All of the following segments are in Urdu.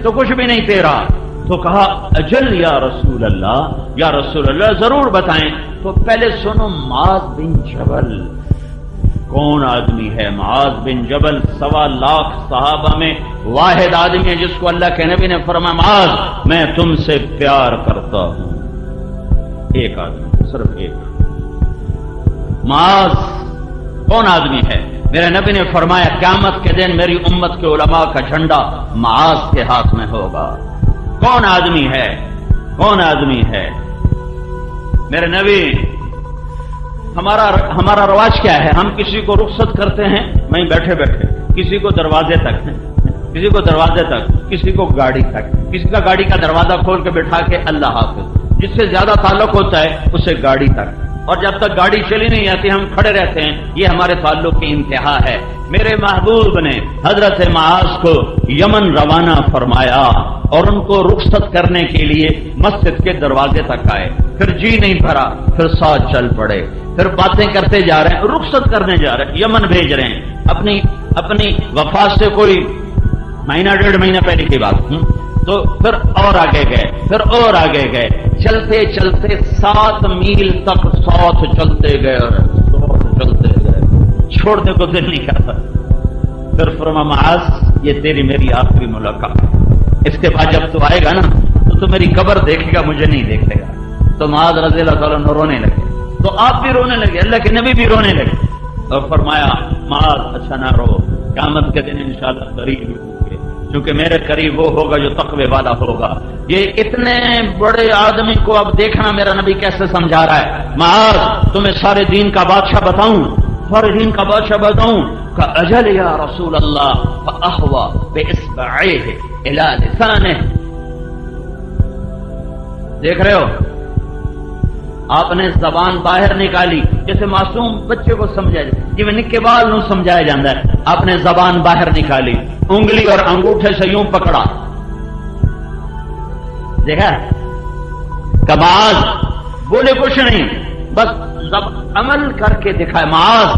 تو کچھ بھی نہیں تیرا. تو کہا اجل یا رسول اللہ، یا رسول اللہ ضرور بتائیں. تو پہلے سنو معاذ بن جبل کون آدمی ہے. معاذ بن جبل 1.25 لاکھ صحابہ میں واحد آدمی ہے جس کو اللہ کے نبی نے فرمایا معاذ میں تم سے پیار کرتا ہوں. ایک آدمی، صرف ایک. معاذ کون آدمی ہے؟ میرے نبی نے فرمایا قیامت کے دن میری امت کے علماء کا جھنڈا معاذ کے ہاتھ میں ہوگا. کون آدمی ہے؟ کون آدمی ہے؟ میرے نبی، ہمارا رواج کیا ہے؟ ہم کسی کو رخصت کرتے ہیں وہیں بیٹھے بیٹھے، کسی کو دروازے تک، کسی کو دروازے تک، کسی کو گاڑی تک، کسی کا گاڑی کا دروازہ کھول کے بٹھا کے اللہ حافظ. جس سے زیادہ تعلق ہوتا ہے اسے گاڑی تک، اور جب تک گاڑی چلی نہیں آتی ہم کھڑے رہتے ہیں. یہ ہمارے تعلق کی انتہا ہے. میرے محبوب نے حضرت معاذ کو یمن روانہ فرمایا اور ان کو رخصت کرنے کے لیے مسجد کے دروازے تک آئے. پھر جی نہیں بھرا، پھر ساتھ چل پڑے، پھر باتیں کرتے جا رہے ہیں، رخصت کرنے جا رہے ہیں، یمن بھیج رہے ہیں. اپنی وفات سے کوئی مہینہ 1.5 مہینہ پہلے کی بات. تو پھر اور آگے گئے، پھر اور آگے گئے، چلتے چلتے 7 میل تک ساتھ چلتے گئے اور چلتے گئے، چھوڑنے کو دل نہیں کرتا. پھر فرمایا معاذ یہ تیری میری آخری ملاقات، اس کے بعد جب تو آئے گا نا تو میری قبر دیکھے گا، مجھے نہیں دیکھے گا. تو معاذ رضی اللہ تعالیٰ عنہ رونے لگے. تو آپ بھی رونے لگے، اللہ کے نبی بھی رونے لگے. اور فرمایا معاذ اچھا نہ رو، قیامت کے دن انشاءاللہ قریب ہوں گے، کیونکہ میرے قریب وہ ہوگا جو تقوی والا ہوگا. یہ اتنے بڑے آدمی کو اب دیکھنا میرا نبی کیسے سمجھا رہا ہے. معاذ تمہیں سارے دین کا بادشاہ بتاؤں، سارے دین کا بادشاہ بتاؤں. کہ اجل یا رسول اللہ فاحوا باصبعیہ الی لسانہ. دیکھ رہے ہو آپ نے زبان باہر نکالی جیسے معصوم بچے کو سمجھا جائے، جی میں نکے بال نو سمجھایا جاتا ہے. آپ نے زبان باہر نکالی، انگلی اور انگوٹھے سے یوں پکڑا، دیکھا معاذ بولے کچھ نہیں، بس عمل کر کے دکھائے. معاذ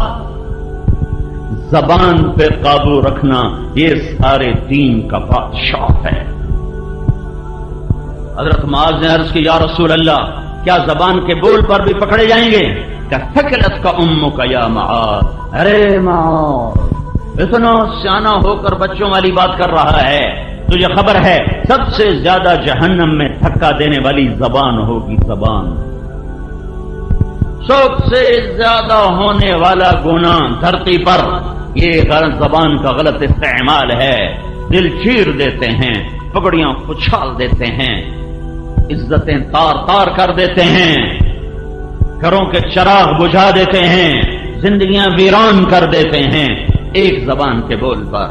زبان پہ قابو رکھنا یہ سارے دین کا بادشاہ ہے. حضرت معاذ نے عرض کی یا رسول اللہ کیا زبان کے بول پر بھی پکڑے جائیں گے؟ کیا ثقلت کا امو کا یا معاذ. ارے معاذ اتنا سیانا ہو کر بچوں والی بات کر رہا ہے، تجھے خبر ہے سب سے زیادہ جہنم میں دھکا دینے والی زبان ہوگی. زبان سب سے زیادہ ہونے والا گناہ دھرتی پر یہ زبان کا غلط استعمال ہے. دل چیر دیتے ہیں، پگڑیاں اچھال دیتے ہیں، عزتیں تار تار کر دیتے ہیں، گھروں کے چراغ بجھا دیتے ہیں، زندگیاں ویران کر دیتے ہیں ایک زبان کے بول پر.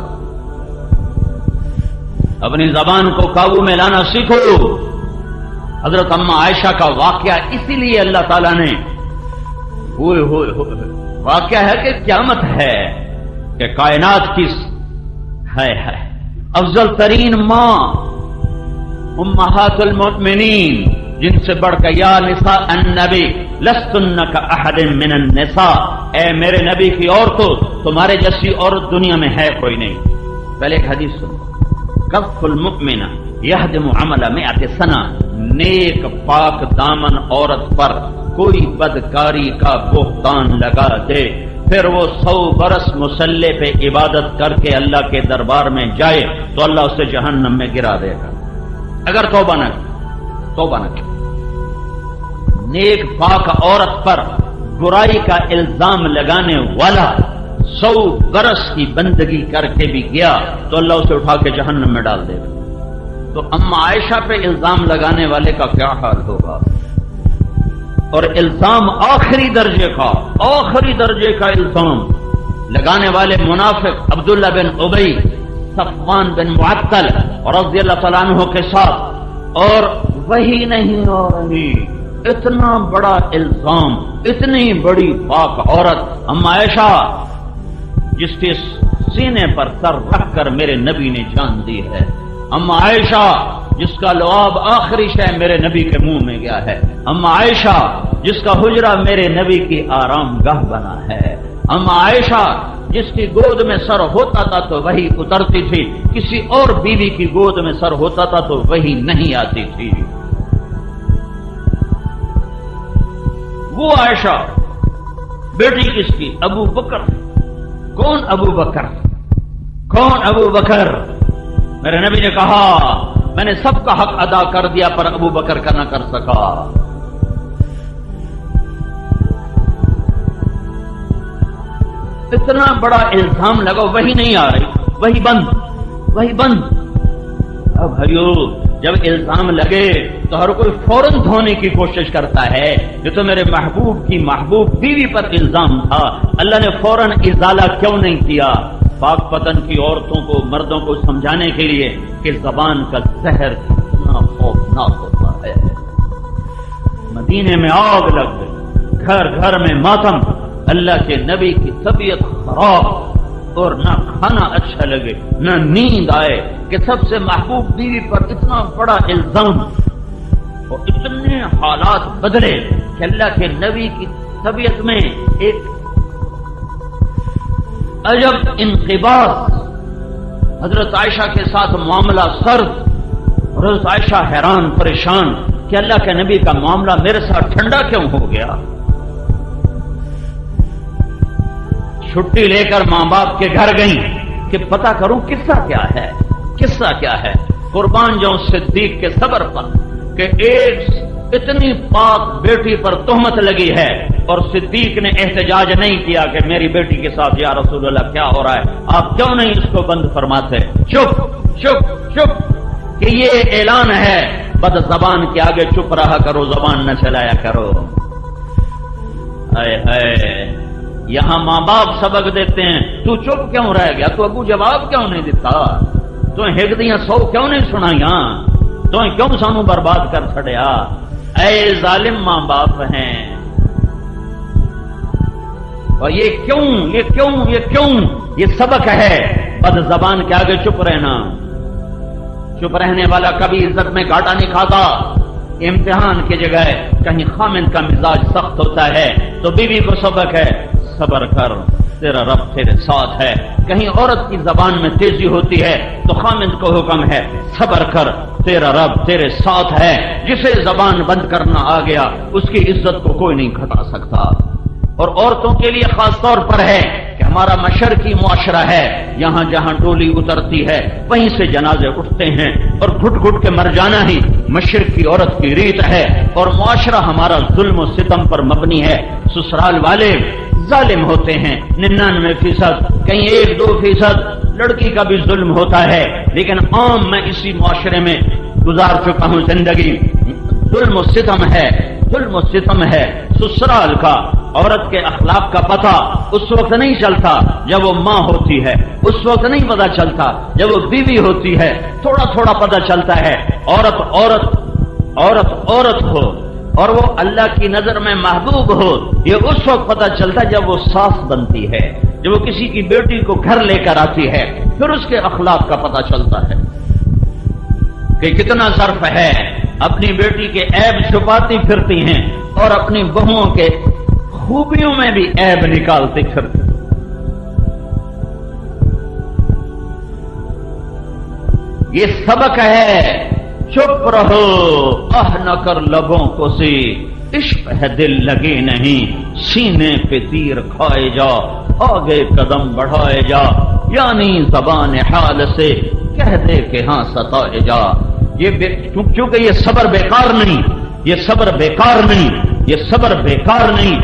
اپنی زبان کو قابو میں لانا سیکھو. حضرت اماں عائشہ کا واقعہ اسی لیے اللہ تعالیٰ نے واقعہ ہے کہ قیامت ہے کہ کائنات کی ہے افضل ترین ماں امہات المؤمنین جن سے بڑھ کر یا نساء النبی لستن کاحد من النساء، اے میرے نبی کی عورتوں تمہارے جیسی عورت دنیا میں ہے کوئی نہیں. پہلے ایک حدیث سنو، کف المؤمن یہدم عمل 100 سنہ، نیک پاک دامن عورت پر کوئی بدکاری کا بہتان لگا دے پھر وہ 100 برس مصلی پہ عبادت کر کے اللہ کے دربار میں جائے تو اللہ اسے جہنم میں گرا دے گا اگر توبہ نہ کی. نیک پاک عورت پر برائی کا الزام لگانے والا 100 برس کی بندگی کر کے بھی گیا تو اللہ اسے اٹھا کے جہنم میں ڈال دے گا. تو اما عائشہ پہ الزام لگانے والے کا کیا حال ہوگا؟ اور الزام آخری درجے کا الزام لگانے والے منافق عبداللہ بن ابی، صفوان بن معطل رضی اللہ تعالیٰ عنہ کے ساتھ، اور وہی نہیں ہو رہی اتنا بڑا الزام اتنی بڑی پاک عورت اما عائشہ جس کے سینے پر سر رکھ کر میرے نبی نے جان دی ہے، اما عائشہ جس کا لعاب آخری شے میرے نبی کے منہ میں گیا ہے، اما عائشہ جس کا حجرہ میرے نبی کی آرام گاہ بنا ہے، اما عائشہ جس کی گود میں سر ہوتا تھا تو وہی اترتی تھی، کسی اور بیوی کی گود میں سر ہوتا تھا تو وہی نہیں آتی تھی۔ وہ عائشہ بیٹی کس کی؟ ابو بکر۔ کون ابو بکر؟ کون ابو بکر؟ میرے نبی نے کہا میں نے سب کا حق ادا کر دیا پر ابو بکر کا نہ کر سکا۔ اتنا بڑا الزام لگا، وہی نہیں آ رہی، وہی بند، وہی بند۔ اب بھائیو جب الزام لگے تو ہر کوئی فوراً دھونے کی کوشش کرتا ہے، یہ تو میرے محبوب کی محبوب بیوی پر الزام تھا، اللہ نے فوراً ازالہ کیوں نہیں کیا؟ پاک پتن کی عورتوں کو، مردوں کو سمجھانے کے لیے کہ زبان کا زہر کتنا خوفناک ہوتا ہے۔ مدینے میں آگ لگ گئی، گھر گھر میں ماتم، اللہ کے نبی کی طبیعت خراب اور نہ کھانا اچھا لگے نہ نیند آئے کہ سب سے محبوب بیوی پر اتنا بڑا الزام، اور اتنے حالات بدلے کہ اللہ کے نبی کی طبیعت میں ایک عجب انقباض۔ حضرت عائشہ کے ساتھ معاملہ سرد، حضرت عائشہ حیران پریشان کہ اللہ کے نبی کا معاملہ میرے ساتھ ٹھنڈا کیوں ہو گیا؟ چھٹی لے کر ماں باپ کے گھر گئیں کہ پتہ کروں قصہ کیا ہے، قصہ کیا ہے۔ قربان جاؤں صدیق کے صبر پر کہ ایک اتنی پاک بیٹی پر تہمت لگی ہے اور صدیق نے احتجاج نہیں کیا کہ میری بیٹی کے ساتھ یا رسول اللہ کیا ہو رہا ہے، آپ کیوں نہیں اس کو بند فرماتے؟ چپ چپ چپ کہ یہ اعلان ہے، بد زبان کے آگے چپ رہا کرو، زبان نہ چلایا کرو۔ اے اے یہاں ماں باپ سبق دیتے ہیں، تو چپ کیوں رہ گیا؟ تو ابو جواب کیوں نہیں دیتا؟ تو ہکدیاں 100 کیوں نہیں سنائیاں؟ تو کیوں سانو برباد کر چھڑیا؟ اے ظالم ماں باپ ہیں۔ اور یہ کیوں یہ کیوں یہ کیوں؟ یہ سبق ہے بد زبان کے آگے چپ رہنا۔ چپ رہنے والا کبھی عزت میں گھاٹا نہیں کھاتا۔ امتحان کی جگہ کہیں خامند کا مزاج سخت ہوتا ہے تو بیوی کو سبق ہے، صبر کر تیرا رب تیرے ساتھ ہے۔ کہیں عورت کی زبان میں تیزی ہوتی ہے تو خامند کو حکم ہے، صبر کر تیرا رب تیرے ساتھ ہے۔ جسے زبان بند کرنا آ گیا اس کی عزت کو کوئی نہیں گھٹا سکتا۔ اور عورتوں کے لیے خاص طور پر ہے کہ ہمارا مشرقی معاشرہ ہے، یہاں جہاں ڈولی اترتی ہے وہیں سے جنازے اٹھتے ہیں، اور گھٹ گھٹ کے مر جانا ہی مشرقی عورت کی ریت ہے۔ اور معاشرہ ہمارا ظلم و ستم پر مبنی ہے۔ سسرال والے ظالم ہوتے ہیں 99%، کہیں 1-2% لڑکی کا بھی ظلم ہوتا ہے، لیکن عام میں اسی معاشرے میں گزار چکا ہوں زندگی۔ ظلم و ستم ہے، ظلم و ستم ہے۔ سسرال کا عورت کے اخلاق کا پتہ اس وقت نہیں چلتا جب وہ ماں ہوتی ہے، اس وقت نہیں پتہ چلتا جب وہ بیوی ہوتی ہے، تھوڑا تھوڑا پتہ چلتا ہے۔ عورت عورت عورت عورت ہو اور وہ اللہ کی نظر میں محبوب ہو، یہ اس وقت پتہ چلتا ہے جب وہ ساس بنتی ہے، جب وہ کسی کی بیٹی کو گھر لے کر آتی ہے، پھر اس کے اخلاق کا پتہ چلتا ہے کہ کتنا ظرف ہے۔ اپنی بیٹی کے عیب چھپاتی پھرتی ہیں اور اپنی بہوؤں کے خوبیوں میں بھی عیب نکالتی پھرتی۔ یہ سبق ہے، چپ رہو، نہ کر لبوں کو سی، عشق ہے دل لگے نہیں، سینے پہ تیر کھائے جا، آگے قدم بڑھائے جا، یعنی زبان حال سے کہہ دے کہ ہاں ستائے جا۔ چونکہ یہ صبر بیکار نہیں، یہ صبر بیکار نہیں، یہ صبر بیکار نہیں۔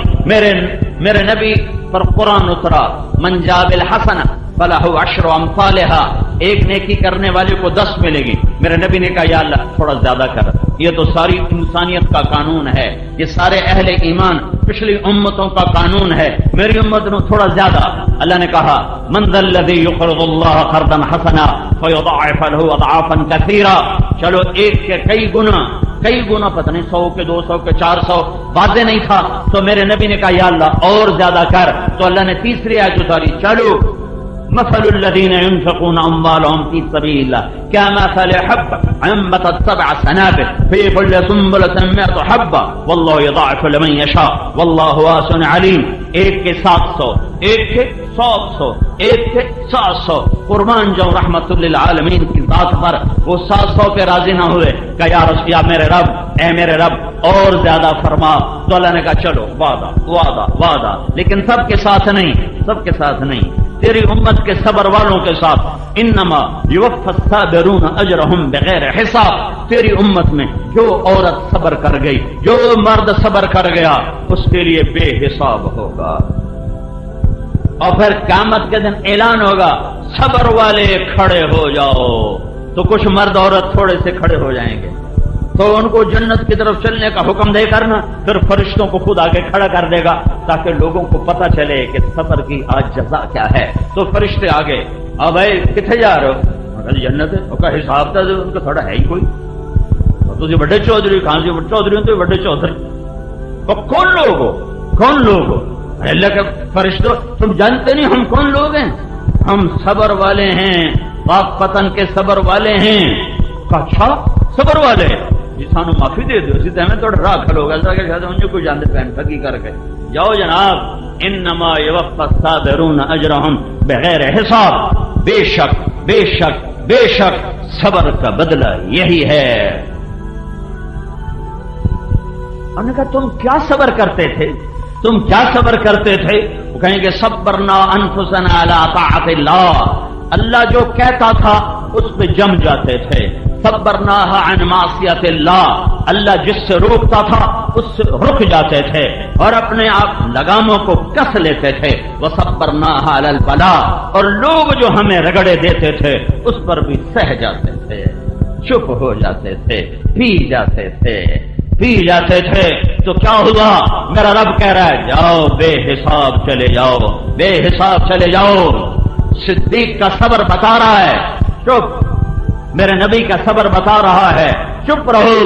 میرے نبی پر قرآن اترا، من جاء بالحسنہ فلہ عشر امثالھا، ایک نیکی کرنے والے کو 10 ملے گی۔ میرے نبی نے کہا یا اللہ تھوڑا زیادہ کر، یہ تو ساری انسانیت کا قانون ہے، یہ سارے اہل ایمان پچھلی امتوں کا قانون ہے، میری امت نے تھوڑا زیادہ۔ اللہ نے کہا من ذا الذی یقرض اللہ قرضا حسنا فیضاعف له اضعافا کثیرا، چلو ایک کے کئی گنا پتہ نہیں 100 کے 200 کے 400 واضح نہیں تھا تو میرے نبی نے کہا یا اللہ اور زیادہ کر، تو اللہ نے تیسری آیت اتاری، چلو مثل الذين ينفقون اموالهم في سبيل الله كمثل حبة انبتت 7 سنابل في كل سنبلة 100 حبة والله يضاعف لمن يشاء والله واسع عليم. ایک کے 700، ایک کے 100، ایک کے 700. قربان جو رحمت للعالمین کی ذات پر وہ 700 پہ راضی نہ ہوئے کہ یا میرے رب، اے میرے رب اور زیادہ فرما. تو اللہ نے کہا چلو وعدہ وعدہ وعدہ، لیکن سب کے ساتھ نہیں، سب کے ساتھ نہیں. تیری امت کے صبر والوں کے ساتھ انما یوفی الصابرون اجرہم بغیر حساب. تیری امت میں جو عورت صبر کر گئی، جو مرد صبر کر گیا، اس کے لیے بے حساب ہوگا. اور پھر قیامت کے دن اعلان ہوگا صبر والے کھڑے ہو جاؤ. تو کچھ مرد عورت تھوڑے سے کھڑے ہو جائیں گے تو ان کو جنت کی طرف چلنے کا حکم دے کرنا، پھر فرشتوں کو خود آگے کھڑا کر دے گا تاکہ لوگوں کو پتہ چلے کہ صبر کی آج جزا کیا ہے. تو فرشتے آگے، اب بھائی کتنے جا رہے ہو؟ جنت ہے. ان کا حساب تھا ان کا تھوڑا ہے ہی کوئی. تو بڑے چودھری کہاں سے چودھری تو بڑے چودھری. اور کون لوگ ہو؟ کون لوگ ہو؟ اللہ کے فرشتوں تم جانتے نہیں ہم کون لوگ ہیں؟ ہم صبر والے ہیں، پاک پتن کے صبر والے ہیں. اچھا صبر والے جی سانو معافی دے دو، اسی طرح تھوڑا راہ کھلو گا کہ شاید انجو کوئی جانتے پہن ٹھگی کر کے جاؤ جناب. انما یوفی الصابرون اجرہم بغیر حساب. بے شک بے شک بے شک صبر کا بدلہ یہی ہے. انہوں نے کہا تم کیا صبر کرتے تھے؟ تم کیا صبر کرتے تھے؟ وہ کہیں گے صبرنا انفسنا علی طاعت اللہ. اللہ جو کہتا تھا اس پہ جم جاتے تھے. صبرناها عن معصیت اللہ. اللہ جس سے روکتا تھا اس سے رک جاتے تھے اور اپنے آپ لگاموں کو کس لیتے تھے. وصبرناها علی البلاء. اور لوگ جو ہمیں رگڑے دیتے تھے اس پر بھی سہ جاتے تھے، چپ ہو جاتے تھے، پی جاتے تھے، پی جاتے تھے. تو کیا ہوا؟ میرا رب کہہ رہا ہے جاؤ بے حساب چلے جاؤ، بے حساب چلے جاؤ. صدیق کا صبر بتا رہا ہے چپ. میرے نبی کا صبر بتا رہا ہے چپ رہو،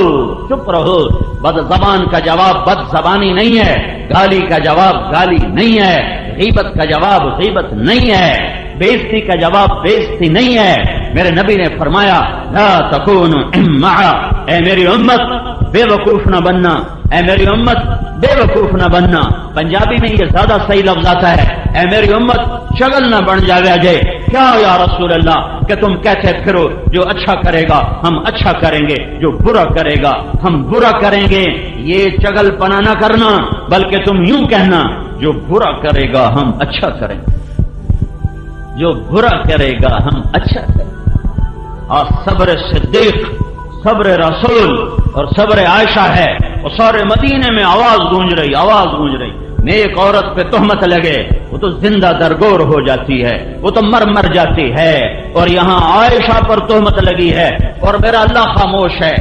چپ رہو. بد زبان کا جواب بد زبانی نہیں ہے، گالی کا جواب گالی نہیں ہے، غیبت کا جواب غیبت نہیں ہے، بےزتی کا جواب بےزتی نہیں ہے. میرے نبی نے فرمایا لا تکونوا امعا. اے میری امت بے وقوف نہ بننا، اے میری امت بے وقوف نہ بننا. پنجابی میں یہ زیادہ صحیح لفظ آتا ہے اے میری امت شغل نہ بن جاوے جے. کیا یا رسول اللہ کہ تم کہتے پھرو جو اچھا کرے گا ہم اچھا کریں گے، جو برا کرے گا ہم برا کریں گے. یہ چگل پنا نہ کرنا، بلکہ تم یوں کہنا جو برا کرے گا ہم اچھا کریں گے، جو برا کرے گا ہم اچھا کریں گے. اور صبر صدیق، صبر رسول اور صبر عائشہ ہے. اور سارے مدینے میں آواز گونج رہی، آواز گونج رہی. نیک عورت پہ تہمت لگے وہ تو زندہ درگور ہو جاتی ہے، وہ تو مر جاتی ہے. اور یہاں عائشہ پر تہمت لگی ہے اور میرا اللہ خاموش ہے.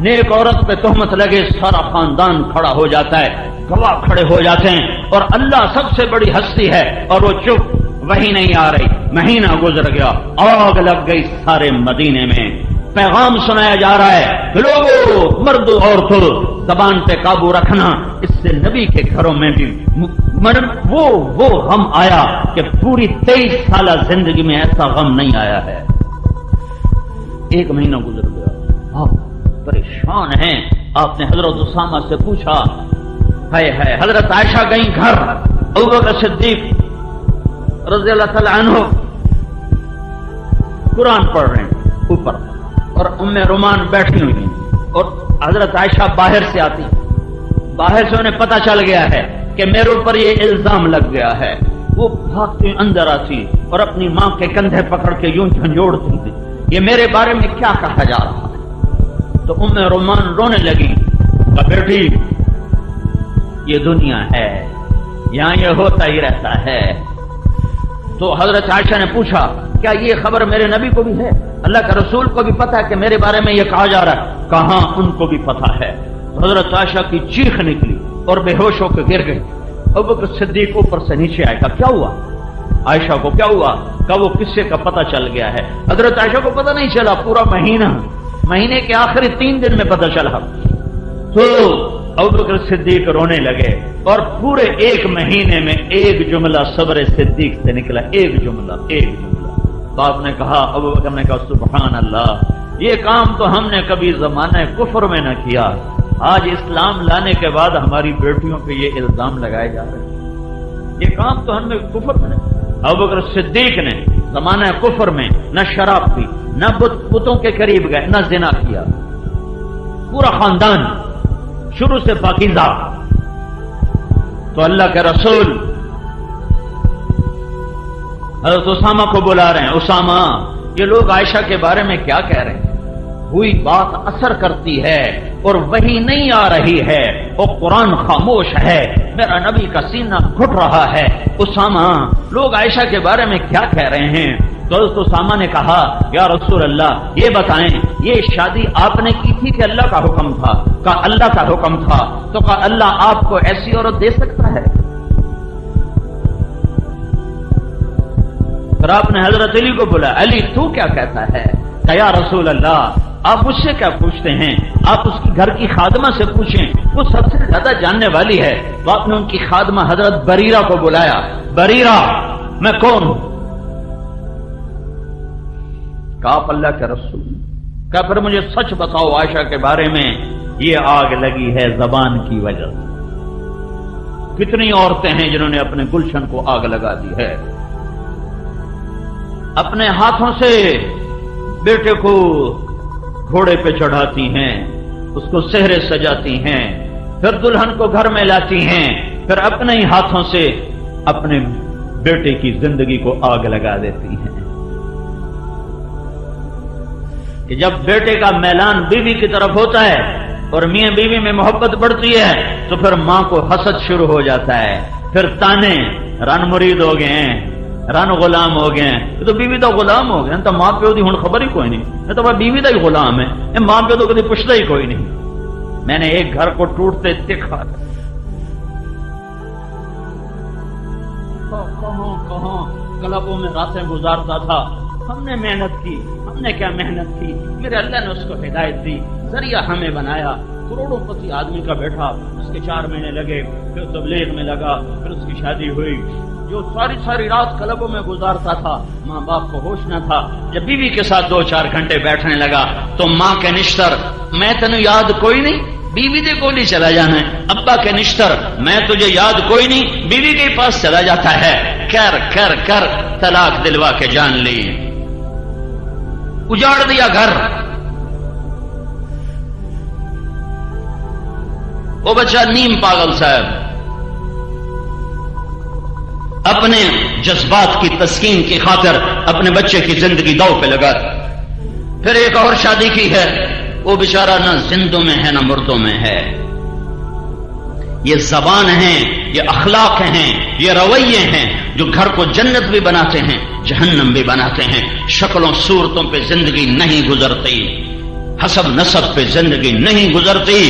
نیک عورت پہ تہمت لگے سارا خاندان کھڑا ہو جاتا ہے، گواہ کھڑے ہو جاتے ہیں اور اللہ سب سے بڑی ہستی ہے اور وہ چپ. وہی نہیں آ رہی، مہینہ گزر گیا، آگ لگ گئی سارے مدینے میں. پیغام سنایا جا رہا ہے لوگوں، مرد عورتوں، زبان پہ قابو رکھنا. اس سے نبی کے گھروں میں بھی وہ غم آیا کہ پوری 23 سالہ زندگی میں ایسا غم نہیں آیا ہے. 1 مہینہ گزر گیا، آپ پریشان ہیں. آپ نے حضرت اسامہ سے پوچھا، ہے حضرت عائشہ گئی گھر، ابوبکر صدیق رضی اللہ تعالی عنہ قرآن پڑھ رہے ہیں اوپر اور ام رومان بیٹھی ہوئی ہیں اور حضرت عائشہ باہر سے آتی. باہر سے انہیں پتہ چل گیا ہے کہ میرے اوپر یہ الزام لگ گیا ہے. وہ بھاگتی اندر آتی اور اپنی ماں کے کندھے پکڑ کے یوں جھنجھوڑتی تھی یہ میرے بارے میں کیا کہا جا رہا ہے. تو ام رومان رونے لگی کہ بیٹی یہ دنیا ہے، یہاں یہ ہوتا ہی رہتا ہے. تو حضرت عائشہ نے پوچھا کیا یہ خبر میرے نبی کو بھی ہے؟ اللہ کا رسول کو بھی پتا ہے کہ میرے بارے میں یہ کہا جا رہا ہے؟ کہاں ان کو بھی پتا ہے. حضرت عائشہ کی چیخ نکلی اور بے ہوش ہو کے گر گئی. ابوبکر صدیق اوپر سے نیچے آئے. کیا ہوا عائشہ کو؟ کیا ہوا؟ کہ وہ قصے کا پتہ چل گیا ہے. حضرت عائشہ کو پتہ نہیں چلا، پورا مہینے کے آخری 3 دن میں پتہ چلا. تو ابوبکر صدیق رونے لگے اور پورے 1 مہینے میں 1 جملہ صبر صدیق سے نکلا. 1 جملہ. تو آپ نے کہا، ابو بکر نے کہا سبحان اللہ، یہ کام تو ہم نے کبھی زمانہ کفر میں نہ کیا، آج اسلام لانے کے بعد ہماری بیٹیوں پہ یہ الزام لگائے جا رہے ہیں، یہ کام تو ہم نے کفر میں نہیں۔ ابو بکر صدیق نے زمانہ کفر میں نہ شراب پی، نہ بتوں کے قریب گئے، نہ زنا کیا، پورا خاندان شروع سے پاکیزہ۔ تو اللہ کے رسول حضرت اسامہ کو بلا رہے ہیں، اسامہ یہ لوگ عائشہ کے بارے میں کیا کہہ رہے ہیں؟ ہوئی بات اثر کرتی ہے اور وہی نہیں آ رہی ہے اور قرآن خاموش ہے، میرا نبی کا سینہ گھٹ رہا ہے، اسامہ لوگ عائشہ کے بارے میں کیا کہہ رہے ہیں؟ تو حضرت اسامہ نے کہا، یا رسول اللہ یہ بتائیں، یہ شادی آپ نے کی تھی کہ اللہ کا حکم تھا؟ کہا اللہ کا حکم تھا۔ تو کہا اللہ آپ کو ایسی عورت دے سکتا ہے؟ پھر آپ نے حضرت علی کو بولا، علی تو کیا کہتا ہے؟ کہ یا رسول اللہ آپ مجھ سے کیا پوچھتے ہیں، آپ اس کی گھر کی خادمہ سے پوچھیں، وہ سب سے زیادہ جاننے والی ہے۔ تو آپ نے ان کی خادمہ حضرت بریرہ کو بلایا، بریرہ میں کون ہوں؟ کہا آپ اللہ کے رسول۔ کہا پھر مجھے سچ بتاؤ عائشہ کے بارے میں، یہ آگ لگی ہے زبان کی وجہ سے۔ کتنی عورتیں ہیں جنہوں نے اپنے گلشن کو آگ لگا دی ہے، اپنے ہاتھوں سے بیٹے کو گھوڑے پہ چڑھاتی ہیں، اس کو سہرے سجاتی ہیں، پھر دلہن کو گھر میں لاتی ہیں، پھر اپنے ہی ہاتھوں سے اپنے بیٹے کی زندگی کو آگ لگا دیتی ہیں۔ کہ جب بیٹے کا میلان بیوی کی طرف ہوتا ہے اور میاں بیوی میں محبت بڑھتی ہے تو پھر ماں کو حسد شروع ہو جاتا ہے، پھر تانے، رن مرید ہو گئے ہیں، رن غلام ہو گئے ہیں، یہ تو بیوی دا غلام ہو گئے، تو ماں پیو دی ہن خبر ہی کوئی نہیں، یہ تو بیوی دا ہی غلام ہے، یہ ماں پیو تو کبھی پوچھتا ہی کوئی نہیں۔ میں نے ایک گھر کو ٹوٹتے دیکھا، کہاں کلبوں میں راتیں گزارتا تھا، ہم نے محنت کی، ہم نے کیا محنت کی، میرے اللہ نے اس کو ہدایت دی، ذریعہ ہمیں بنایا، کروڑوں پتی آدمی کا بیٹھا، اس کے 4 مہینے لگے، پھر تبلیغ میں لگا، پھر اس کی شادی ہوئی۔ جو ساری رات کلبوں میں گزارتا تھا، ماں باپ کو ہوش نہ تھا، جب بیوی کے ساتھ 2-4 گھنٹے بیٹھنے لگا تو ماں کے نشتر، میں تینوں یاد کوئی نہیں، بیوی دے کو نہیں چلا جانا ہے، ابا کے نشتر، میں تجھے یاد کوئی نہیں، بیوی کے پاس چلا جاتا ہے، کر کر کر طلاق دلوا کے جان لی، اجاڑ دیا گھر۔ وہ بچہ نیم پاگل صاحب اپنے جذبات کی تسکین کی خاطر اپنے بچے کی زندگی داؤ پہ لگا، پھر ایک اور شادی کی ہے، وہ بیچارہ نہ زندوں میں ہے نہ مردوں میں ہے۔ یہ زبان ہیں، یہ اخلاق ہیں، یہ رویے ہیں جو گھر کو جنت بھی بناتے ہیں، جہنم بھی بناتے ہیں۔ شکلوں صورتوں پہ زندگی نہیں گزرتی، حسب نسب پہ زندگی نہیں گزرتی،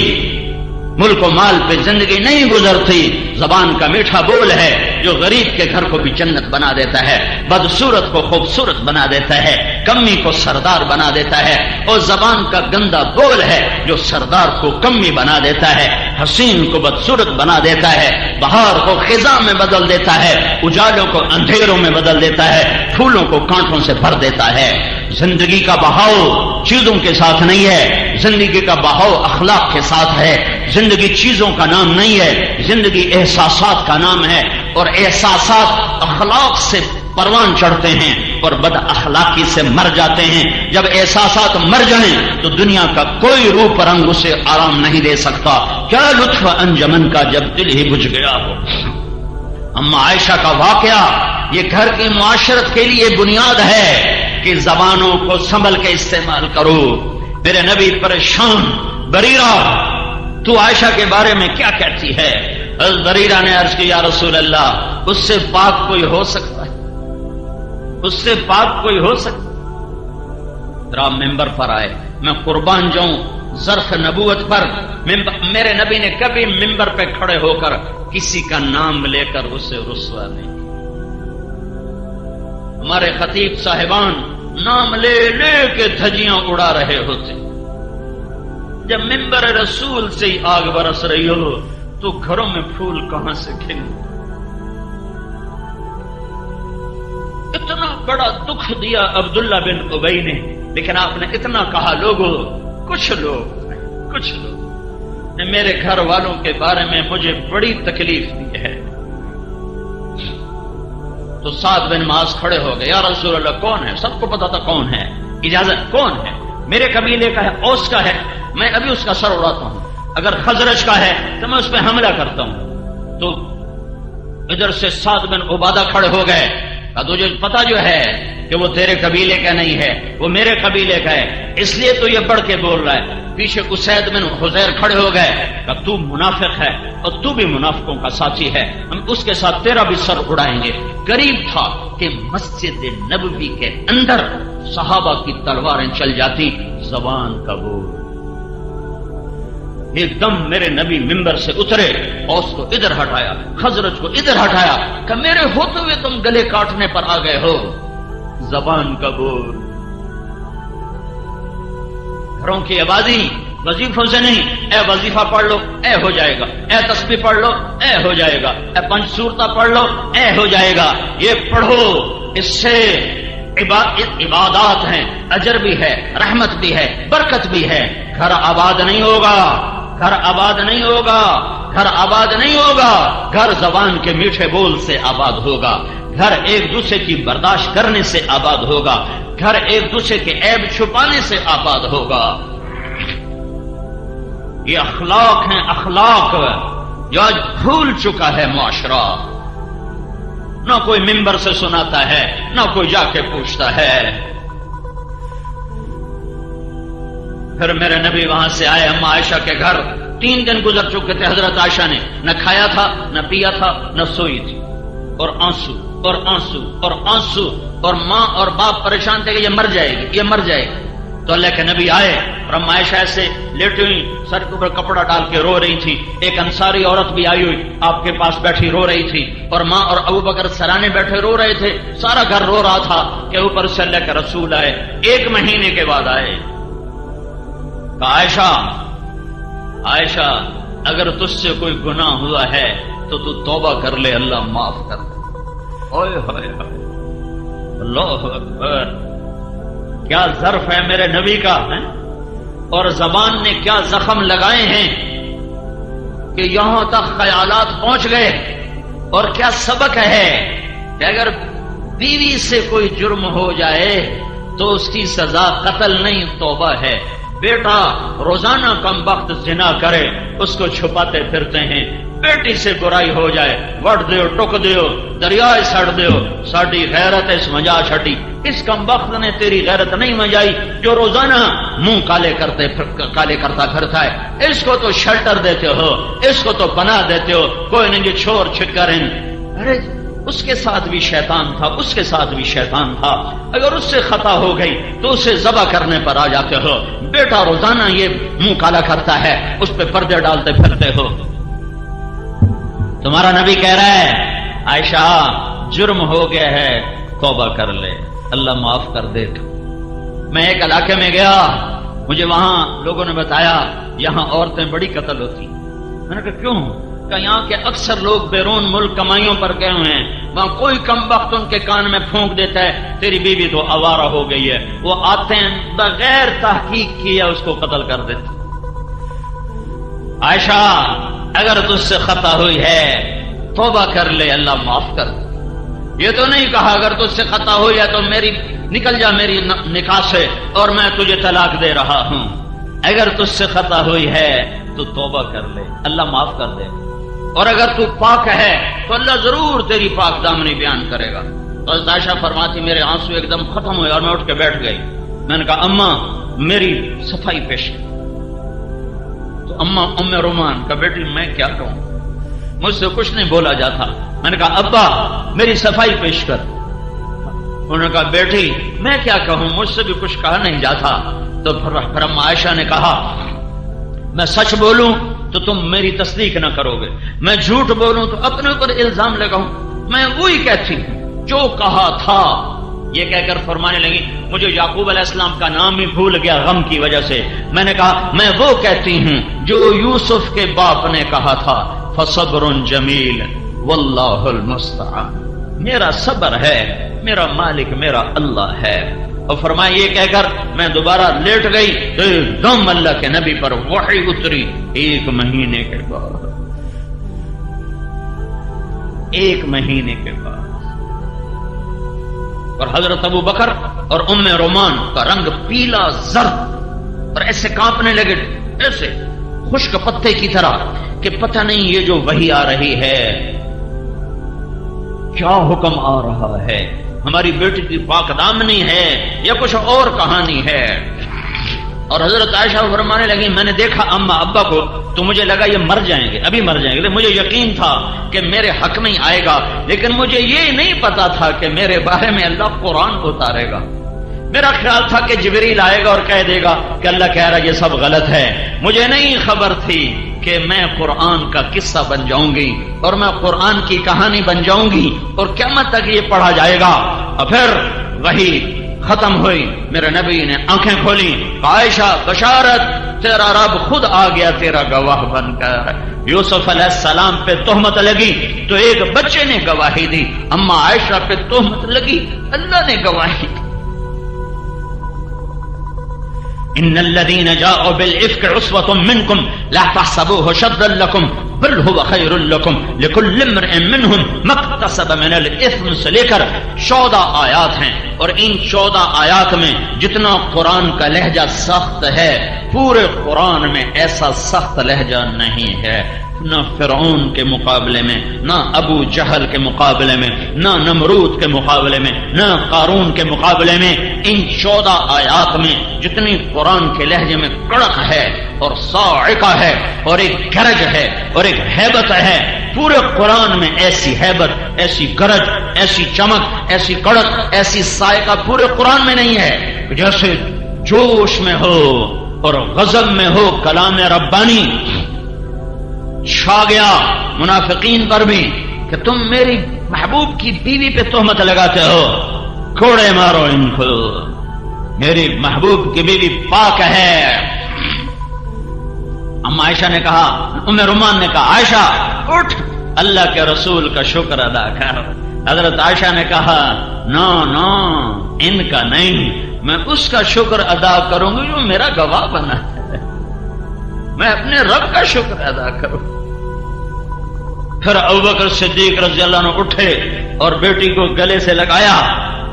ملک و مال پہ زندگی نہیں گزرتی۔ زبان کا میٹھا بول ہے جو غریب کے گھر کو بھی جنت بنا دیتا ہے، بدصورت کو خوبصورت بنا دیتا ہے، کمی کو سردار بنا دیتا ہے، اور زبان کا گندا بول ہے جو سردار کو کمی بنا دیتا ہے، حسین کو بدصورت بنا دیتا ہے، بہار کو خزاں میں بدل دیتا ہے، اجالوں کو اندھیروں میں بدل دیتا ہے، پھولوں کو کانٹوں سے بھر دیتا ہے۔ زندگی کا بہاؤ چیزوں کے ساتھ نہیں ہے، زندگی کا بہاؤ اخلاق کے ساتھ ہے۔ زندگی چیزوں کا نام نہیں ہے، زندگی احساسات کا نام ہے، اور احساسات اخلاق سے پروان چڑھتے ہیں اور بد اخلاقی سے مر جاتے ہیں۔ جب احساسات مر جائیں تو دنیا کا کوئی روپ رنگ اسے آرام نہیں دے سکتا۔ کیا لطف انجمن کا جب دل ہی بجھ گیا ہو۔ اما عائشہ کا واقعہ یہ گھر کی معاشرت کے لیے بنیاد ہے کہ زبانوں کو سنبھل کے استعمال کرو۔ میرے نبی پریشان، بریرہ تو عائشہ کے بارے میں کیا کہتی ہے؟ حضرت بریرہ نے عرض کی، یا رسول اللہ اس سے پاک کوئی ہو سکتا ہے؟ اس سے پاک کوئی ہو سکتا؟ رام ممبر پر آئے، میں قربان جاؤں ظرف نبوت پر میرے نبی نے کبھی ممبر پہ کھڑے ہو کر کسی کا نام لے کر اسے رسوا نہیں۔ ہمارے خطیب صاحبان نام لے لے کے دھجیاں اڑا رہے ہوتے، جب ممبر رسول سے ہی آگ برس رہی ہو تو گھروں میں پھول کہاں سے کھلے؟ اتنا بڑا دکھ دیا عبداللہ بن ابی نے، لیکن آپ نے اتنا کہا لوگوں، کچھ لوگ نے میرے گھر والوں کے بارے میں مجھے بڑی تکلیف دی ہے۔ تو سعد بن معاذ کھڑے ہو گئے، یا رسول اللہ کون ہے؟ سب کو پتا تھا کون ہے، اجازت کون ہے؟ میرے قبیلے کا ہے، اوس کا ہے، میں ابھی اس کا سر اڑاتا ہوں، اگر خزرج کا ہے تو میں اس پہ حملہ کرتا ہوں۔ تو ادھر سے سعد بن عبادہ کھڑے ہو گئے، کہا تجھے پتا جو ہے کہ وہ تیرے قبیلے کا نہیں ہے، وہ میرے قبیلے کا ہے، اس لیے تو یہ بڑھ کے بول رہا ہے۔ پیچھے اسید بن حذیر کھڑے ہو گئے، کہا تو منافق ہے اور تو بھی منافقوں کا ساتھی ہے، ہم اس کے ساتھ تیرا بھی سر اڑائیں گے۔ قریب تھا کہ مسجد نبوی کے اندر صحابہ کی تلواریں چل جاتی، زبان کا بول۔ ایک دم میرے نبی منبر سے اترے، اوس کو ادھر ہٹایا، خزرج کو ادھر ہٹایا، کہ میرے ہوتے ہوئے تم گلے کاٹنے پر آ گئے ہو، زبان کا بول۔ گھروں کی آبادی وظیفوں سے نہیں، اے وظیفہ پڑھ لو اے ہو جائے گا، اے تسبیح پڑھ لو اے ہو جائے گا، اے پنج صورتہ پڑھ لو اے ہو جائے گا، یہ پڑھو، اس سے عبادات ہیں، اجر بھی ہے، رحمت بھی ہے، برکت بھی ہے۔ گھر آباد نہیں ہوگا، گھر آباد نہیں ہوگا، گھر آباد نہیں ہوگا، گھر زبان کے میٹھے بول سے آباد ہوگا، گھر ایک دوسرے کی برداشت کرنے سے آباد ہوگا، گھر ایک دوسرے کے عیب چھپانے سے آباد ہوگا۔ یہ اخلاق ہیں، اخلاق جو آج بھول چکا ہے معاشرہ، نہ کوئی منبر سے سناتا ہے، نہ کوئی جا کے پوچھتا ہے۔ پھر میرے نبی وہاں سے آئے اما عائشہ کے گھر، 3 دن گزر چکے تھے، حضرت عائشہ نے نہ کھایا تھا، نہ پیا تھا، نہ سوئی تھی، اور آنسو اور آنسو اور آنسو، اور ماں اور باپ پریشان تھے کہ یہ مر جائے گی، یہ مر جائے گی۔ تو اللہ کے نبی آئے اور اما عائشہ ایسے لیٹی ہوئی، سر کے اوپر کپڑا ڈال کے رو رہی تھی۔ ایک انصاری عورت بھی آئی ہوئی آپ کے پاس بیٹھی رو رہی تھی، اور ماں اور ابو بکر سرانے بیٹھے رو رہے تھے، سارا گھر رو رہا تھا کہ اوپر سے اللہ کے رسول آئے، 1 مہینے کے بعد آئے۔ کہا عائشہ اگر تجھ سے کوئی گناہ ہوا ہے تو تو توبہ کر لے، اللہ معاف کر دے۔ اوئے ہوئے ہوئے، اللہ اکبر، کیا ظرف ہے میرے نبی کا ہے، اور زبان نے کیا زخم لگائے ہیں کہ یہاں تک خیالات پہنچ گئے۔ اور کیا سبق ہے کہ اگر بیوی سے کوئی جرم ہو جائے تو اس کی سزا قتل نہیں، توبہ ہے۔ بیٹا روزانہ کم وقت زنا کرے، اس کو چھپاتے پھرتے ہیں، بیٹی سے برائی ہو جائے، وڑ دیو، ٹک دیو، دریائے سڑ دیو، ساڈی غیرت اس مجا چھٹی۔ اس کم وقت نے تیری غیرت نہیں مجائی جو روزانہ منہ کالے کرتا پھرتا ہے۔ اس کو تو شیلٹر دیتے ہو، اس کو تو پناہ دیتے ہو، کوئی نہیں جی چھوڑ چھکرن۔ ارے اس کے ساتھ بھی شیطان تھا، اس کے ساتھ بھی شیطان تھا، اگر اس سے خطا ہو گئی تو اسے ذبح کرنے پر آ جاتے ہو۔ بیٹا روزانہ یہ منہ کالا کرتا ہے، اس پہ پردے ڈالتے پھرتے ہو۔ تمہارا نبی کہہ رہا ہے عائشہ جرم ہو گیا ہے، توبہ کر لے، اللہ معاف کر دے۔ میں ایک علاقے میں گیا، مجھے وہاں لوگوں نے بتایا یہاں عورتیں بڑی قتل ہوتی۔ میں نے کہا کیوں؟ کہ یہاں کے اکثر لوگ بیرون ملک کمائیوں پر گئے ہوئے ہیں، وہاں کوئی کم وقت ان کے کان میں پھونک دیتا ہے تیری بیوی تو آوارہ ہو گئی ہے، وہ آتے ہیں بغیر تحقیق کیے اس کو قتل کر دیتے۔ عائشہ اگر تجھ سے خطا ہوئی ہے توبہ کر لے، اللہ معاف کر دے۔ یہ تو نہیں کہا اگر تجھ سے خطا ہوئی ہے تو میری نکل جا میری نکاح سے اور میں تجھے طلاق دے رہا ہوں۔ اگر تجھ سے خطا ہوئی ہے تو توبہ کر لے، اللہ معاف کر دے۔ اور اگر تو پاک ہے تو اللہ ضرور تیری پاک دامنی بیان کرے گا۔ تو عائشہ فرماتی میرے آنسو ایک دم ختم ہوئے اور میں اٹھ کے بیٹھ گئی۔ میں نے کہا اماں میری صفائی پیش کر۔ تو اماں ام رومان کا بیٹی میں کیا کہوں، مجھ سے کچھ نہیں بولا جاتا۔ میں نے کہا ابا میری صفائی پیش کر۔ انہوں نے کہا بیٹی میں کیا کہوں، مجھ سے بھی کچھ کہا نہیں جاتا۔ تو پھر اما عائشہ نے کہا میں سچ بولوں تو تم میری تصدیق نہ کرو گے، میں جھوٹ بولوں تو اپنے اوپر الزام لگاؤں، میں وہی کہتی ہوں جو کہا تھا۔ یہ کہہ کر فرمانے لگی مجھے یعقوب علیہ السلام کا نام ہی بھول گیا غم کی وجہ سے۔ میں نے کہا میں وہ کہتی ہوں جو یوسف کے باپ نے کہا تھا، فصبر جمیل واللہ المستعان۔ میرا صبر ہے، میرا مالک میرا اللہ ہے۔ اور فرمایا یہ کہہ کر میں دوبارہ لیٹ گئی تو ایک دم اللہ کے نبی پر وحی اتری 1 مہینے کے بعد، 1 مہینے کے بعد۔ اور حضرت ابو بکر اور ام رومان کا رنگ پیلا زرد اور ایسے کانپنے لگے، ایسے خشک پتے کی طرح کہ پتہ نہیں یہ جو وحی آ رہی ہے کیا حکم آ رہا ہے، ہماری بیٹی کی پاک دامنی ہے یا کچھ اور کہانی ہے۔ اور حضرت عائشہ فرمانے لگی میں نے دیکھا اما ابا کو تو مجھے لگا یہ مر جائیں گے، ابھی مر جائیں گے، مجھے یقین تھا کہ میرے حق میں ہی آئے گا، لیکن مجھے یہ نہیں پتا تھا کہ میرے بارے میں اللہ قرآن کو اتارے گا۔ میرا خیال تھا کہ جبریل آئے گا اور کہہ دے گا کہ اللہ کہہ رہا یہ سب غلط ہے، مجھے نہیں خبر تھی کہ میں قرآن کا قصہ بن جاؤں گی اور میں قرآن کی کہانی بن جاؤں گی اور قیامت تک یہ پڑھا جائے گا۔ اور پھر وہی ختم ہوئی، میرے نبی نے آنکھیں کھولی، عائشہ بشارت تیرا رب خود آ گیا تیرا گواہ بن کر۔ یوسف علیہ السلام پہ تہمت لگی تو ایک بچے نے گواہی دی، اما عائشہ پہ تہمت لگی اللہ نے گواہی دی۔ ان الذين جاءوا بالافك عصبة منكم لا تحسبوه شرا لكم بل هو خير لكم لكل امرئ منهم ما اكتسب من الاثم سے لے کر 14 آیات ہیں، اور ان 14 آیات میں جتنا قرآن کا لہجہ سخت ہے پورے قرآن میں ایسا سخت لہجہ نہیں ہے، نہ فرعون کے مقابلے میں، نہ ابو جہل کے مقابلے میں، نہ نمرود کے مقابلے میں، نہ قارون کے مقابلے میں۔ ان 14 آیات میں جتنی قرآن کے لہجے میں کڑک ہے اور صاعقہ ہے اور ایک گرج ہے اور ایک ہیبت ہے، پورے قرآن میں ایسی ہیبت، ایسی گرج، ایسی چمک، ایسی کڑک، ایسی صاعقہ پورے قرآن میں نہیں ہے۔ جیسے جوش میں ہو اور غضب میں ہو کلام ربانی چھا گیا منافقین پر بھی کہ تم میری محبوب کی بیوی پہ تہمت لگاتے ہو، کوڑے مارو ان کو، میری محبوب کی بیوی پاک ہے۔ اما عائشہ نے کہا، ام رومان نے کہا عائشہ اٹھ اللہ کے رسول کا شکر ادا کر۔ حضرت عائشہ نے کہا نو نو ان کا نہیں، میں اس کا شکر ادا کروں گی جو میرا گواہ بنا ہے، میں اپنے رب کا شکر ادا کروں۔ پھر ابوبکر صدیق رضی اللہ عنہ اٹھے اور بیٹی کو گلے سے لگایا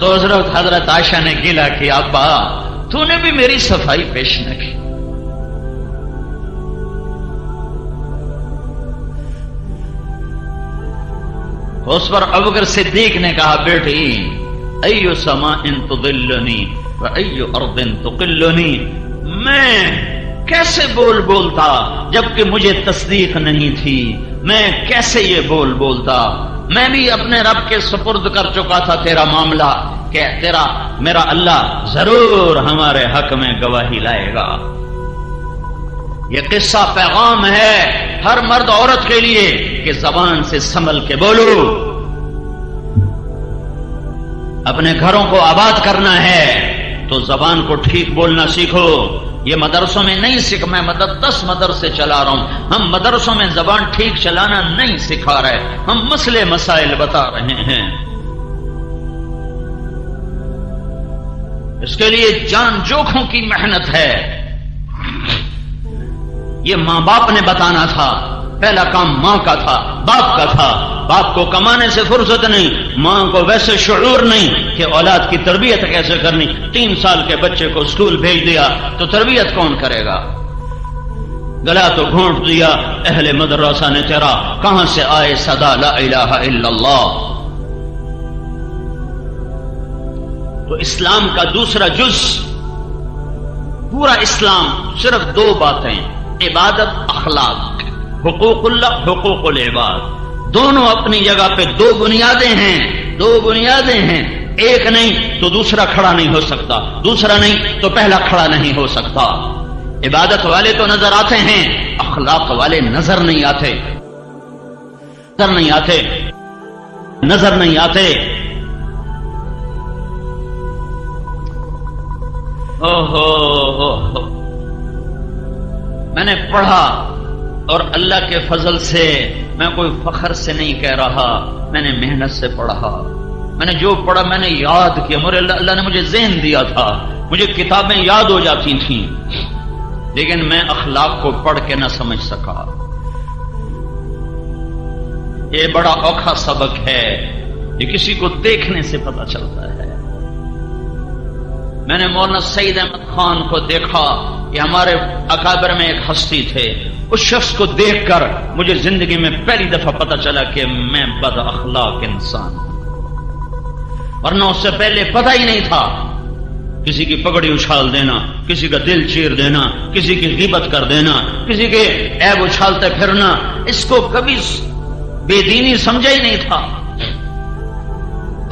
تو حضرت عائشہ نے گلا کیا ابا تو نے بھی میری صفائی پیش نہ کی۔ اس پر ابوبکر صدیق نے کہا بیٹی ایو سماء تضلنی و ایو ارض تقلنی، میں کیسے بولتا جبکہ مجھے تصدیق نہیں تھی، میں کیسے یہ بولتا، میں بھی اپنے رب کے سپرد کر چکا تھا تیرا معاملہ کہ میرا اللہ ضرور ہمارے حق میں گواہی لائے گا۔ یہ قصہ پیغام ہے ہر مرد عورت کے لیے کہ زبان سے سنبھل کے بولو، اپنے گھروں کو آباد کرنا ہے تو زبان کو ٹھیک بولنا سیکھو۔ یہ مدرسوں میں نہیں سیکھ، میں 10 مدرسے چلا رہا ہوں، ہم مدرسوں میں زبان ٹھیک چلانا نہیں سکھا رہے، ہم مسئلے مسائل بتا رہے ہیں۔ اس کے لیے جان جوکھوں کی محنت ہے، یہ ماں باپ نے بتانا تھا، پہلا کام ماں کا تھا، باپ کا تھا۔ باپ کو کمانے سے فرصت نہیں، ماں کو ویسے شعور نہیں کہ اولاد کی تربیت کیسے کرنی۔ 3 سال کے بچے کو اسکول بھیج دیا تو تربیت کون کرے گا؟ گلا تو گھونٹ دیا اہل مدرسہ نے تیرا، کہاں سے آئے صدا لا الہ الا اللہ۔ تو اسلام کا دوسرا جز، پورا اسلام صرف 2 باتیں، عبادت، اخلاق، حقوق اللہ، حقوق العباد، دونوں اپنی جگہ پہ 2 بنیادیں ہیں، 2 بنیادیں ہیں، ایک نہیں تو دوسرا کھڑا نہیں ہو سکتا، دوسرا نہیں تو پہلا کھڑا نہیں ہو سکتا۔ عبادت والے تو نظر آتے ہیں، اخلاق والے نظر نہیں آتے، نظر نہیں آتے، نظر نہیں آتے۔ میں نے پڑھا اور اللہ کے فضل سے میں کوئی فخر سے نہیں کہہ رہا، میں نے محنت سے پڑھا، میں نے جو پڑھا میں نے یاد کیا، مجھے اللہ نے مجھے ذہن دیا تھا، مجھے کتابیں یاد ہو جاتی تھیں، لیکن میں اخلاق کو پڑھ کے نہ سمجھ سکا۔ یہ بڑا اوکھا سبق ہے، یہ کسی کو دیکھنے سے پتہ چلتا ہے۔ میں نے مولانا سعید احمد خان کو دیکھا، یہ ہمارے اکابر میں ایک ہستی تھے، اس شخص کو دیکھ کر مجھے زندگی میں پہلی دفعہ پتہ چلا کہ میں بد اخلاق انسان ہوں، ورنہ اس سے پہلے پتہ ہی نہیں تھا۔ کسی کی پگڑی اچھال دینا، کسی کا دل چیر دینا، کسی کی غیبت کر دینا، کسی کے عیب اچھالتے پھرنا، اس کو کبھی بے دینی سمجھا ہی نہیں تھا۔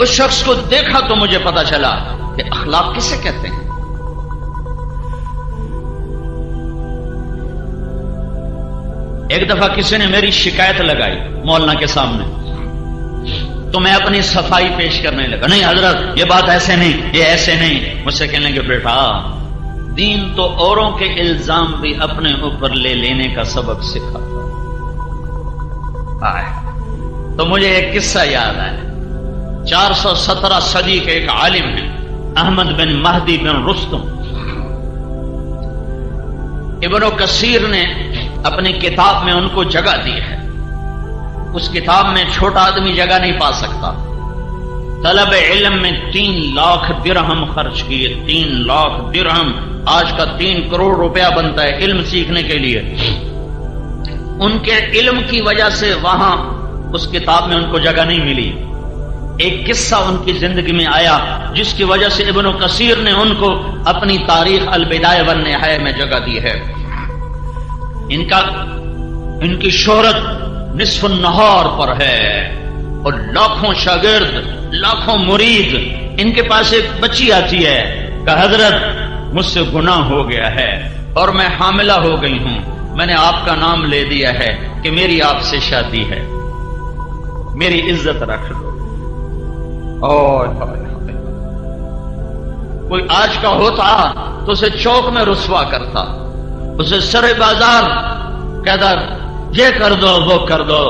اس شخص کو دیکھا تو مجھے پتا چلا کہ اخلاق کسے کہتے ہیں۔ ایک دفعہ کسی نے میری شکایت لگائی مولانا کے سامنے، تو میں اپنی صفائی پیش کرنے لگا، نہیں حضرت یہ بات ایسے نہیں، یہ ایسے نہیں۔ مجھ سے کہنے لگے بیٹا دین تو اوروں کے الزام بھی اپنے اوپر لے لینے کا سبق سکھاتا ہے۔ تو مجھے ایک قصہ یاد آیا، 417 صدی کے ایک عالم ہیں احمد بن مہدی بن رستم، ابن کثیر نے اپنی کتاب میں ان کو جگہ دی ہے۔ اس کتاب میں چھوٹا آدمی جگہ نہیں پا سکتا۔ طلب علم میں 3 لاکھ درہم خرچ کیے، 3 لاکھ درہم، آج کا 3 کروڑ روپیہ بنتا ہے علم سیکھنے کے لیے۔ ان کے علم کی وجہ سے وہاں اس کتاب میں ان کو جگہ نہیں ملی۔ ایک قصہ ان کی زندگی میں آیا جس کی وجہ سے ابن کثیر نے ان کو اپنی تاریخ البدایہ والنہایہ میں جگہ دی ہے۔ ان کی شہرت نصف النہار پر ہے، اور لاکھوں شاگرد، لاکھوں مرید۔ ان کے پاس ایک بچی آتی ہے کہ حضرت مجھ سے گناہ ہو گیا ہے اور میں حاملہ ہو گئی ہوں، میں نے آپ کا نام لے دیا ہے کہ میری آپ سے شادی ہے، میری عزت رکھ دو۔ کوئی آج کا ہوتا تو اسے چوک میں رسوا کرتا، اسے سر بازار کہتا یہ کر دو وہ کر دو۔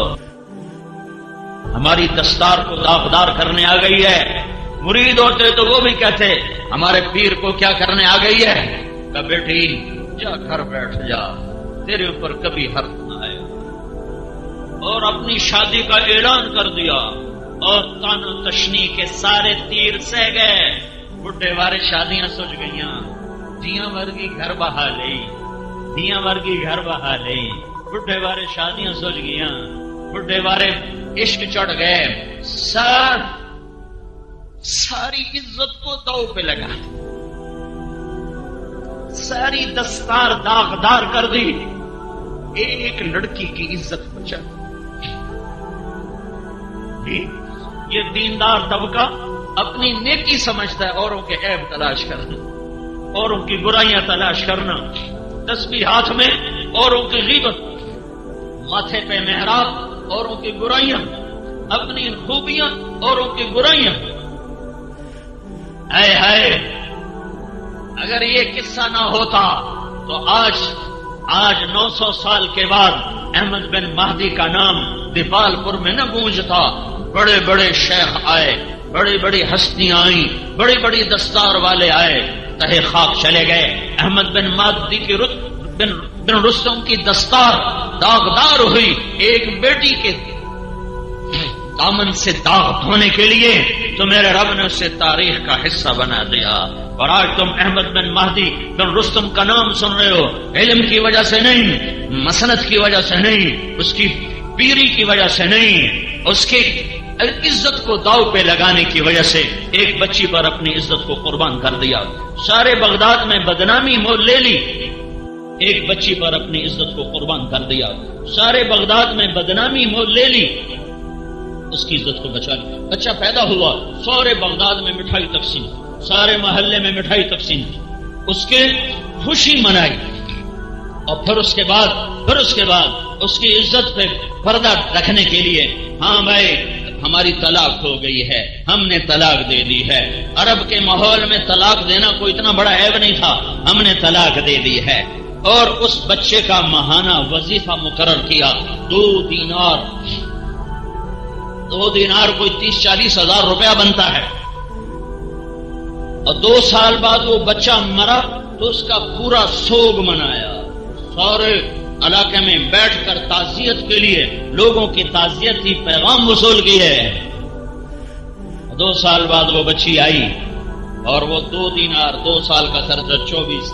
ہماری دستار کو داغدار کرنے آ گئی ہے۔ مرید ہوتے تو وہ بھی کہتے ہمارے پیر کو کیا کرنے آ گئی ہے، کہ بیٹی جا گھر بیٹھ جا، تیرے اوپر کبھی حرف نہ آئے۔ اور اپنی شادی کا اعلان کر دیا، اور تان و تشنی کے سارے تیر سہ گئے۔ بڈھے وارے شادیاں سج گئیاں، دیاں ورگی گھر بہا لئی، دیاں ورگی گھر بہا لئی۔ بڈھے وارے شادیاں سج گئیاں، بڈھے وارے عشق چڑھ گئے، ساری عزت کو دو پہ لگا، ساری دستار داغدار کر دی، ایک لڑکی کی عزت بچا۔ یہ دیندار طبقہ اپنی نیکی سمجھتا ہے اوروں کے عیب تلاش کرنا، اوروں کی برائیاں تلاش کرنا، تسبیح ہاتھ میں اوروں کی غیبت، ماتھے پہ محراب اوروں کی برائیاں، اپنی خوبیاں اوروں کی برائیاں۔ اے ہائے اگر یہ قصہ نہ ہوتا تو آج 900 سال کے بعد احمد بن مہدی کا نام دیپال پور میں نہ گونجتا۔ بڑے بڑے شیخ آئے، بڑی بڑی ہستیاں آئیں، بڑی بڑی دستار والے آئے، تہے خاک چلے گئے۔ احمد بن مہدی کی بن رستم کی دستار داغدار ہوئی، ایک بیٹی کے دامن سے داغ دھونے کے لیے، تو میرے رب نے اسے تاریخ کا حصہ بنا دیا۔ اور آج تم احمد بن مہدی بن رستم کا نام سن رہے ہو، علم کی وجہ سے نہیں، مسند کی وجہ سے نہیں، اس کی پیری کی وجہ سے نہیں، اس کی عزت کو داؤ پہ لگانے کی وجہ سے ایک بچی پر اپنی عزت کو قربان کر دیا، سارے بغداد میں بدنامی مول لے لی۔ ایک بچی پر اپنی عزت کو قربان کر دیا، سارے بغداد میں بدنامی مول لے لی، اس کی عزت کو بچا لیا۔ بچہ پیدا ہوا، سارے بغداد میں مٹھائی تقسیم، سارے محلے میں مٹھائی تقسیم، اس کے خوشی منائی۔ اور پھر اس کے بعد اس کی عزت پہ پردہ رکھنے کے لیے، ہاں بھائی ہماری طلاق ہو گئی ہے، ہم نے طلاق دے دی ہے۔ عرب کے ماحول میں طلاق دینا کوئی اتنا بڑا عیب نہیں تھا، ہم نے طلاق دے دی ہے۔ اور اس بچے کا ماہانہ وظیفہ مقرر کیا، دو دینار کوئی 30-40 ہزار روپیہ بنتا ہے، اور 2 سال بعد وہ بچہ مرا تو اس کا پورا سوگ منایا، سارے علاقے میں بیٹھ کر تعزیت کے لیے لوگوں کی تعزیتی پیغام وصول کیے۔ 2 سال بعد وہ بچی آئی اور وہ 2 دینار، 2 سال کا خرچہ 24،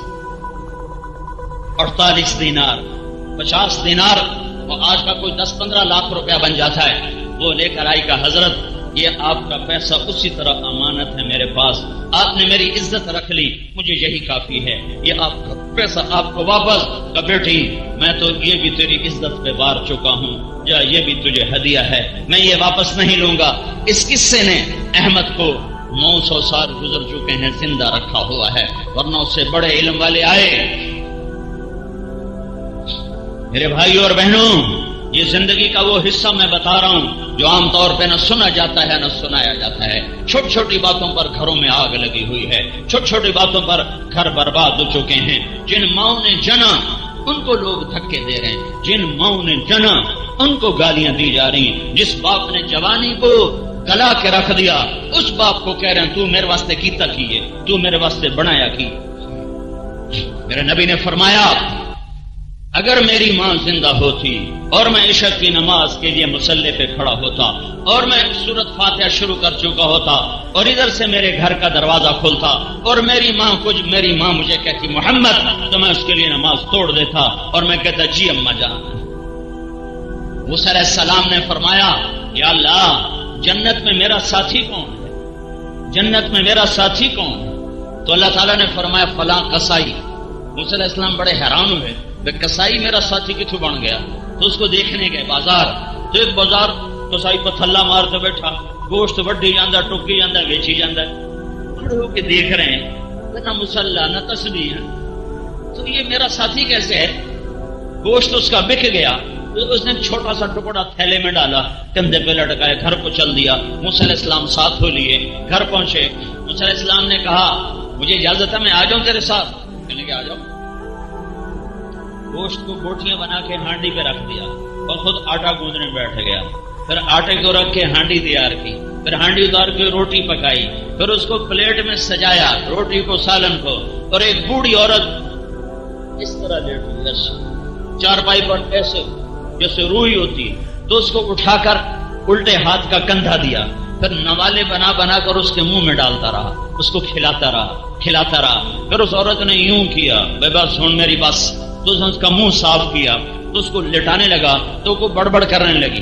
48 دینار، 50 دینار، اور آج کا کوئی 10-15 لاکھ روپیہ بن جاتا ہے، وہ لے کر آئی کہ حضرت یہ آپ کا پیسہ اسی طرح امانت ہے میرے پاس، آپ نے میری عزت رکھ لی، مجھے یہی کافی ہے، یہ آپ کا پیسہ آپ کو واپس۔ کہ بیٹی میں تو یہ بھی تیری عزت پہ بار چکا ہوں، یا یہ بھی تجھے ہدیہ ہے، میں یہ واپس نہیں لوں گا۔ اس قصے نے احمد کو 900 سال گزر چکے ہیں زندہ رکھا ہوا ہے، ورنہ اس سے بڑے علم والے آئے۔ میرے بھائیوں اور بہنوں، یہ زندگی کا وہ حصہ میں بتا رہا ہوں جو عام طور پہ نہ سنا جاتا ہے نہ سنایا جاتا ہے۔ چھوٹی چھوٹی باتوں پر گھروں میں آگ لگی ہوئی ہے، چھوٹی چھوٹی باتوں پر گھر برباد ہو چکے ہیں۔ جن ماؤں نے جنا ان کو لوگ دھکے دے رہے ہیں، جن ماؤں نے جنا ان کو گالیاں دی جا رہی ہیں۔ جس باپ نے جوانی کو گلا کے رکھ دیا اس باپ کو کہہ رہے ہیں تو میرے واسطے کیتا کیے، تو میرے واسطے بنایا کی۔ میرے نبی نے فرمایا اگر میری ماں زندہ ہوتی اور میں عشاء کی نماز کے لیے مصلی پہ کھڑا ہوتا اور میں سورۃ فاتحہ شروع کر چکا ہوتا اور ادھر سے میرے گھر کا دروازہ کھلتا اور میری ماں مجھے کہتی محمد، تو میں اس کے لیے نماز توڑ دیتا اور میں کہتا جی اماں جان۔ موسیٰ علیہ السلام نے فرمایا یا اللہ جنت میں میرا ساتھی کون ہے، جنت میں میرا ساتھی کون ہے؟ تو اللہ تعالیٰ نے فرمایا فلاں قصائی۔ موسیٰ علیہ السلام بڑے حیران ہوئے، کسائی میرا ساتھی کتوں بن گیا؟ تو اس کو دیکھنے گئے بازار، تو ایک بازار کسائی پر تھلا مار کے بیٹھا، گوشت وڈی جاندہ، ٹوکی جاندہ، بیچی جاندہ، کھڑے ہو کے دیکھ رہے ہیں، نہ مسلح نہ تسبیح، تو یہ میرا ساتھی کیسے ہے؟ گوشت اس کا بک گیا، اس نے چھوٹا سا ٹکڑا تھیلے میں ڈالا، کندھے پہ لٹکائے، گھر کو چل دیا۔ موسیٰ علیہ السلام ساتھ ہو لیے، گھر پہنچے، موسیٰ علیہ السلام نے کہا مجھے اجازت ہے میں آ جاؤں تیرے ساتھ؟ کہنے کہ آ جاؤ۔ گوشت کو بوٹیاں بنا کے ہانڈی پہ رکھ دیا اور خود آٹا گوندنے بیٹھ گیا، پھر آٹے کو رکھ کے ہانڈی تیار کی، پھر ہانڈی اتار کے روٹی پکائی، پھر اس کو پلیٹ میں سجایا، روٹی کو سالن کو، اور ایک بوڑھی عورت اس طرح لیٹی ایسے چارپائی پر ایسے جیسے روئی ہوتی، تو اس کو اٹھا کر الٹے ہاتھ کا کندھا دیا، پھر نوالے بنا بنا کر اس کے منہ میں ڈالتا رہا، اس کو کھلاتا رہا۔ پھر اس عورت نے یوں کیا، بے بس سن میری بس، تو اس کا منہ صاف کیا، تو اس کو لٹانے لگا تو وہ بڑبڑ کرنے لگی۔